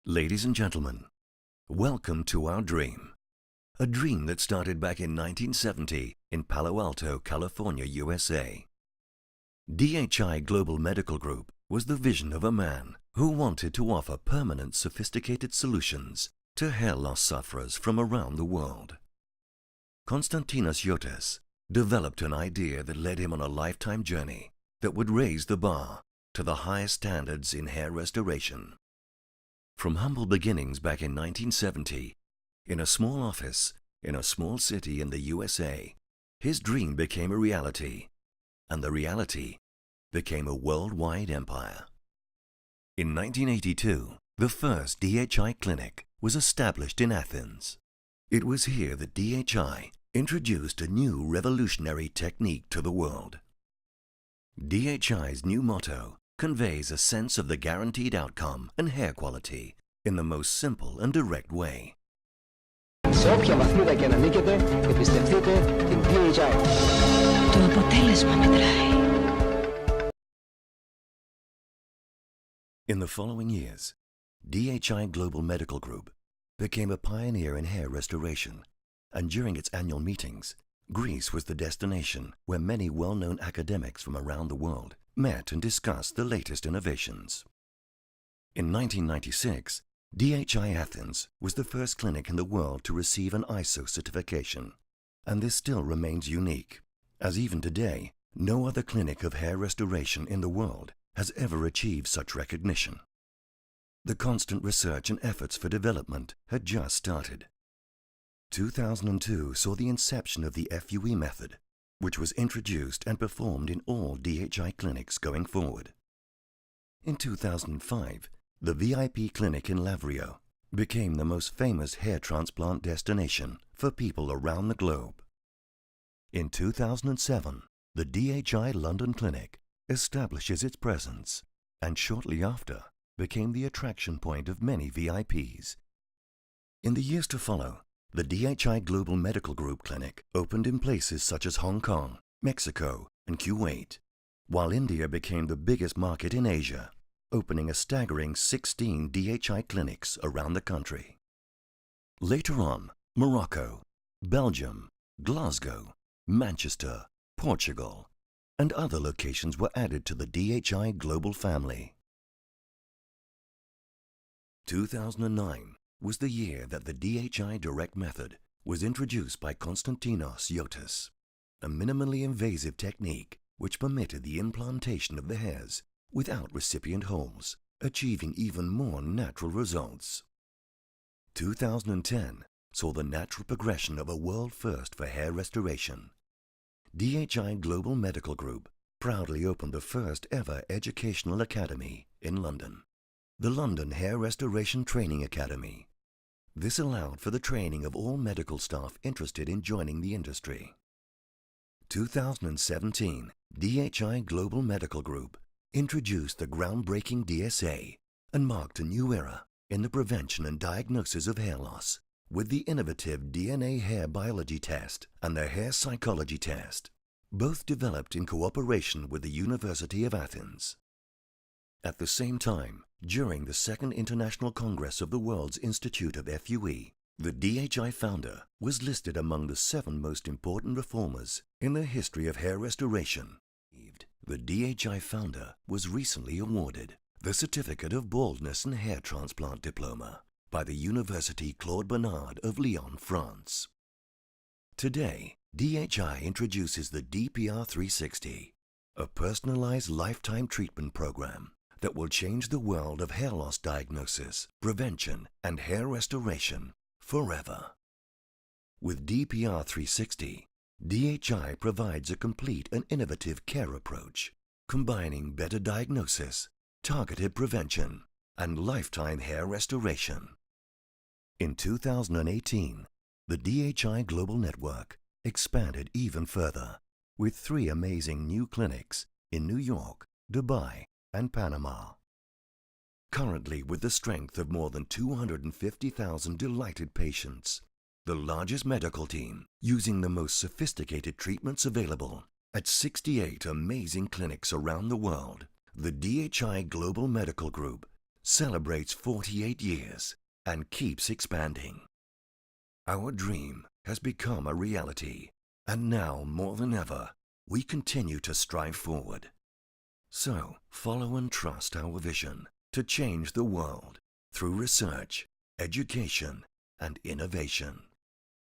Ladies and gentlemen, welcome to our dream. A dream that started back in 1970 in Palo Alto, California, USA. DHI Global Medical Group was the vision of a man who wanted to offer permanent, sophisticated solutions to hair loss sufferers from around the world. Konstantinos Yotis developed an idea that led him on a lifetime journey that would raise the bar to the highest standards in hair restoration. From humble beginnings back in 1970, in a small office in a small city in the USA, his dream became a reality, and the reality became a worldwide empire. In 1982, the first DHI clinic was established in Athens. It was here that DHI introduced a new revolutionary technique to the world. DHI's new motto conveys a sense of the guaranteed outcome and hair quality in the most simple and direct way. Σε όποια βαθμίδα και να νίκετε, εμπιστευτείτε την DHI. Το αποτέλεσμα μετράει. In the following years, DHI Global Medical Group became a pioneer in hair restoration, and during its annual meetings, Greece was the destination where many well-known academics from around the world met and discussed the latest innovations. In 1996, DHI Athens was the first clinic in the world to receive an ISO certification, and this still remains unique, as even today, no other clinic of hair restoration in the world has ever achieved such recognition. The constant research and efforts for development had just started. 2002 saw the inception of the FUE method, which was introduced and performed in all DHI clinics going forward. In 2005, the VIP clinic in Lavrio became the most famous hair transplant destination for people around the globe. In 2007, the DHI London clinic establishes its presence and shortly after became the attraction point of many VIPs. In the years to follow, the DHI Global Medical Group clinic opened in places such as Hong Kong, Mexico, and Kuwait, while India became the biggest market in Asia, opening a staggering 16 DHI clinics around the country. Later on, Morocco, Belgium, Glasgow, Manchester, Portugal, and other locations were added to the DHI global family. 2009 was the year that the DHI direct method was introduced by Konstantinos Yotis, a minimally invasive technique which permitted the implantation of the hairs without recipient holes, achieving even more natural results. 2010 saw the natural progression of a world first for hair restoration. DHI Global Medical Group proudly opened the first ever educational academy in London, the London Hair Restoration Training Academy. This allowed for the training of all medical staff interested in joining the industry. 2017, DHI Global Medical Group introduced the groundbreaking DSA and marked a new era in the prevention and diagnosis of hair loss with the innovative DNA hair biology test and the hair psychology test, both developed in cooperation with the University of Athens. At the same time, during the Second International Congress of the World's Institute of FUE, the DHI founder was listed among the 7 most important reformers in the history of hair restoration. The DHI founder was recently awarded the Certificate of Baldness and Hair Transplant Diploma by the University Claude Bernard of Lyon, France. Today, DHI introduces the DPR 360, a personalized lifetime treatment program that will change the world of hair loss diagnosis, prevention, and hair restoration forever. With DPR 360, DHI provides a complete and innovative care approach, combining better diagnosis, targeted prevention, and lifetime hair restoration. In 2018, the DHI Global Network expanded even further with 3 amazing new clinics in New York, Dubai, and Panama. Currently, with the strength of more than 250,000 delighted patients, the largest medical team using the most sophisticated treatments available at 68 amazing clinics around the world, the DHI Global Medical Group celebrates 48 years and keeps expanding. Our dream has become a reality, and now more than ever, we continue to strive forward. So, follow and trust our vision to change the world through research, education, and innovation.